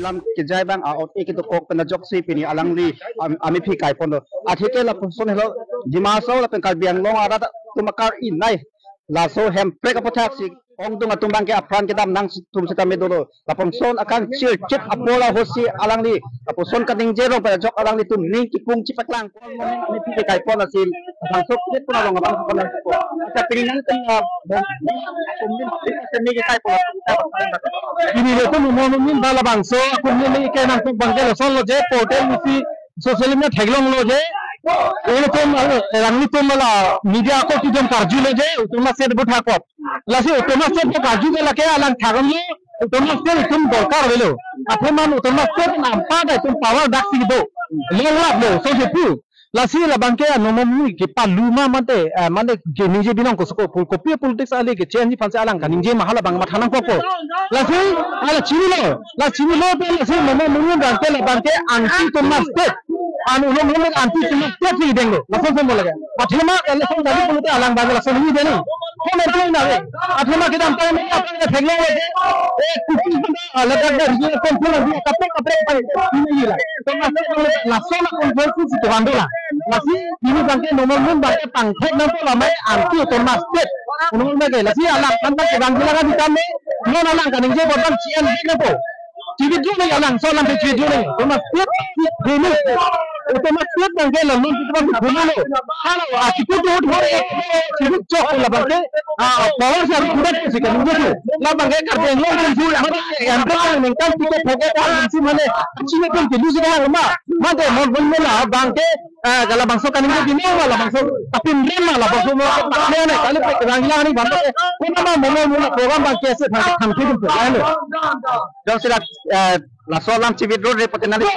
lam kijai bang out iki to kok pena jok si pini alangli ami phi kai pon athike la son hello dimaso la pen kalbiang long ara tumakar inai la so hem prek apothak si ong tunga tumbang ke afran ke dam nang tum sita medodo lapon son akan chir chip apola hosi alangli apo son kating jero pa jok alangli tum ning ki kung chipaklang kon mo ami phi kai pon asin bangsok kit pun long abang pon ko ta piningan kan kumin ni ke kai pon ini lo tu mo min bala bangso kumin ni ke nang tuk bangke lo son lo je portal ni social media thaglong lo je ini tuh rangni tuh malah media aku tidak karju leje, utama set buat hakot. Lasi utama set buat karju ke laki alang thagam ni, utama set itu dorkar belo. Apa man utama set nampak dah itu power dak sih do. Lewat lo, so itu. Lasi lah bangke nomor ni kita luma mante ke nije binang ko kopi politics ali ke change fansi alang kan nije mahala bang mathanang poko. Lasi ala chini lo pe lasi nomor mungkin bangke anti utama set. anu ulung anti cuma tiap sih dengo, langsung semua lagi. Akhirnya langsung dari pulut alang bagi langsung ini deh. Kau nanti nawe, akhirnya kita ambil ini apa yang tegak lagi. Kucing pun lega dari dia kumpul lagi, kapek ini lah. Langsung konversi situ handula. Lasi ini bangke nomor bangke pangkat nanti lama anti otomatis. Ulung lagi, lasi alang kantor kedang bilangan di kami, non alang kan ini bukan cian ini po. Cibi dulu alang, soalan cibi dulu, otomatis ini. Otomatis bangke lalu kita berguna lo. Kalau aku tuh cibi cok lah bangke, power saya kuda sih kan gitu. Lah bangke kerja yang lo yang berapa mengkal kita pakai sih mana? Cibi kan jadi sih kan mana mau lah bangke kalau bangsa kan ini gini lah bangsa tapi mana lah bangsa mau mana kalau kerangnya ni bangke, kita mau program bangke sih kami itu program lo. Jangan silat la solam cibi road repot nanti.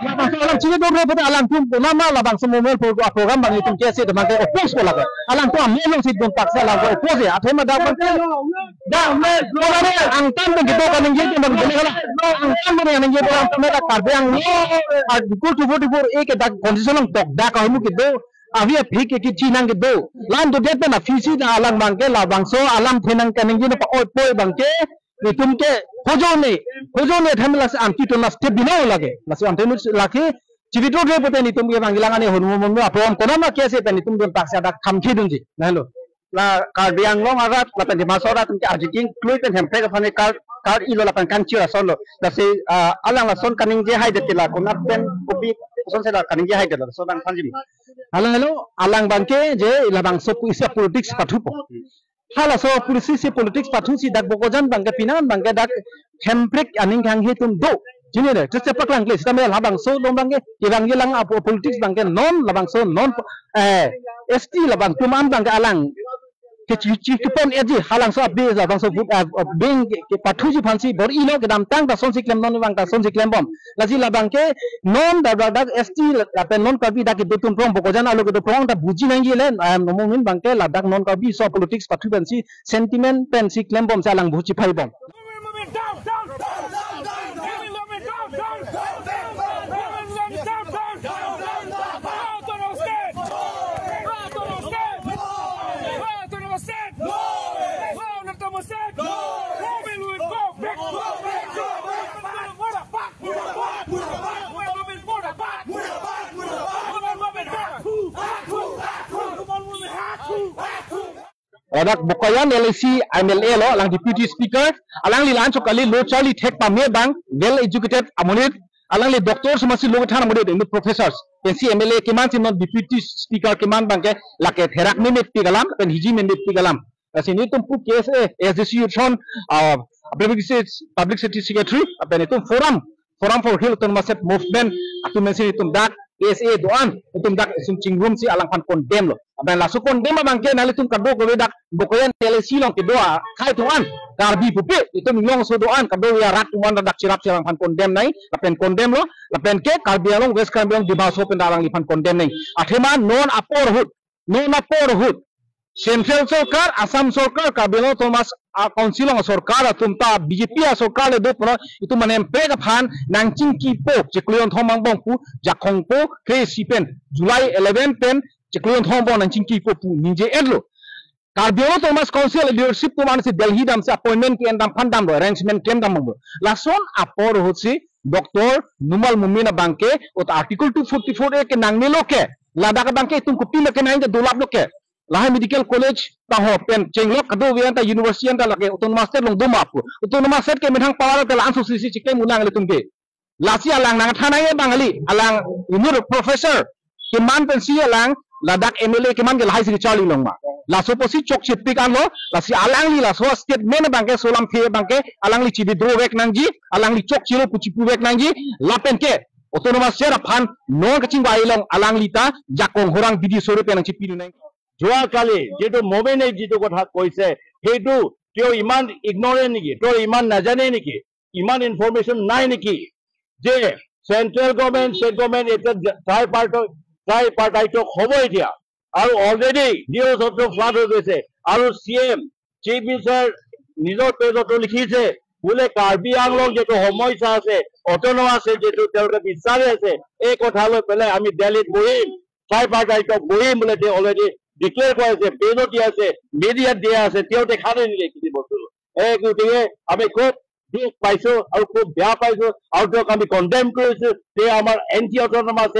Alam cibi road repot alam pun nama lah bangsa mau program bang itu kiasi dengan ke opos pola ke. Alam tu ambil long sit paksa alam ke opos ya. Akhirnya dah angkan begitu kan yang jadi bang boleh lah. Angkan begitu yang jadi orang mereka karbe yang ni. Kutu एक कंडीशन तक दा कहमु के दो अभी फिक के चिनांग के दो लान तो देते ना फीसी ना अलग बांके ला बांसो आलम थेनंग कनेंगी ना ओय पोय बांके ni तुमके खोजो ने थमला से आंटी तो नस्ते बिना लगे नसे अंते लाके चिबितो रे पते ni तुमके बांगिलांगा ने होनु मनु अपोम कोना मा केसे पे ni तुम दोन पाक्सा दा खामखि दुंजी नालो la karbiang long arat la pen masora tumke ajiking klui pen hempe ka phane kar ilo la pen kanchira solo la se alang la son kaning je hai detila konat pen kopi son se la kaning je hai detila so dan phanjim alang bangke je la bang so isa politics pathupo hala so politics pathu si dak bokojan bangke pinan bangke dak hemprek aning khang he tum do jini ne tse paklang kle stamel ha bang so dong bangke kirang lang apo politics bangke non la bang so non st la bang tuman bangke alang ke pon eji halang so abbe za bang so bing ke pathu ji phansi bor ilo ke dam tang da son si klem non bang ta son si klem bom laji la bang ke non da st la pen non kabi da ke betum prong bokojan alo ke do prong da buji nang yele nomomin bang ke la dak non kabi so politics pathu ben si sentiment pen si klem bom sa lang buji phai bom Odak bokoyan LC MLA lo alang deputy speaker alang li lan chokali lo chali thek pamye bang well educated amonit alang li doctor semasi lo thana mode in professors pensi MLA keman sin deputy speaker keman bang ke lake therak minute pigalam pen hiji minute pigalam asini tum pu case as institution public safety secretary apen itu forum for health autonomous movement atu mensi itu dak SA doan itu dak sum cingrum si alang pan condemn lo aben la su condemn bang ke nali tum kado go dak bokoyan LC long ke doa khai tuan karbi pupi itu long so doan kado ya rat tuan dak cirap alang pan condemn nai apen condemn lo apen ke karbi long west karbi long dibaso pen alang pan condemn nai athema non apor hut Central Sarkar, Assam Sarkar, Kabilo Thomas Council of Sarkar, Tumta, BJP Sarkar, itu menempe kapan Nangcing Kipo, Ceklion Thomang Bongpu, Jakongpo, Kre Sipen, July 11 pen, Ceklion Thombong Nangcing Kipo, Ninje Edlo. Karbi Autonomous Council leadership to man si Delhi dam si appointment ki endam fandam do arrangement claim dam mo lason apor hochi Dr. Numal Mumina Banke ot article 244 ke nangme loke Ladakh Banke tum kupi leke nang de dolap loke Lahai Medical College ta ho pen chenglok kado wianta university anta lake autonomous state long dum apu autonomous state ke methang power te lan su sisi chike mulang le tumke lasi alang nang thanaye bangali alang umur professor ke man pen si alang Ladakh MLA ke man ke lahai si charli long ma laso posi chok chit pikan lo lasi alang li laso statement banke solam the banke alang li chibi dro wek nangji alang li chok chilo puchi pu wek nangji lapen ke autonomous state fan no kaching wa ilong alang li ta jakong horang bidi sore pe nang chipi nang joa kali jeto mobene jeto kotha koise hetu teo iman ignore niki to iman najane niki iman information nai niki je central government state government eta tripartite hobo etia aru already news of the flood hoise aru CM chief minister nijor page to likhise bole Karbi Anglong jeto homoisa ase autonomous jeto teoke bisare ase ei kotha loi pele ami Delhi bohim tripartite bohim bole te already declare করেছে পেজও দিয়ে আছে মিডিয়া দিয়ে আছে তেও দেখানে নিলে কি বস্তু এই গুটিয়ে আমি খুব দুখ পাইছো আৰু খুব বেয়া পাইছো আৰু তেওঁক আমি কন্ডেম কৰিছো তে আমাৰ এন্টি অটোনমাস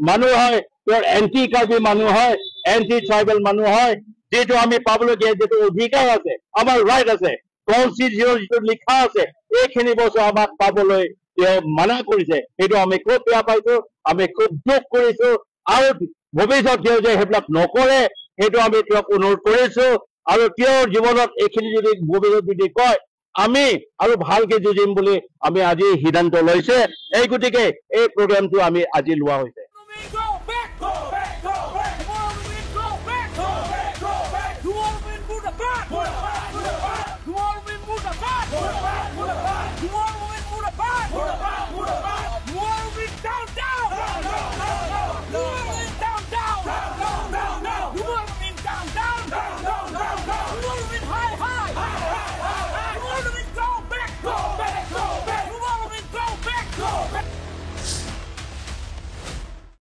মানুহ হয় তেওঁৰ এন্টি কাৰ্বি মানুহ হয় এন্টি ট্ৰাইবেল মানুহ হয় যেটো আমি পাবলগীয়া যেটো অধিকাৰ আছে আমাৰ ৰাইট আছে কনস্টিটিউশন যেটো লিখা আছে এইখিনি বস্তু আমাক পাবলৈ তেওঁ মানা কৰিছে এইটো আমি খুব বেয়া পাইছো আমি খুব দুখ কৰিছো আৰু ভৱিষ্যত তেওঁ যে হেবিলাক নকৰে সেইটো আমি তেওঁক অনুৰোধ কৰিছো আৰু তেওঁৰ জীৱনত এইখিনি যদি ভৱিষ্যত যদি কয় আমি আৰু ভালকে যুঁজিম বুলি আমি আজি সিদ্ধান্ত লৈছে এই গতিকে এই প্ৰগ্ৰামটো আমি আজি লোৱা হৈছে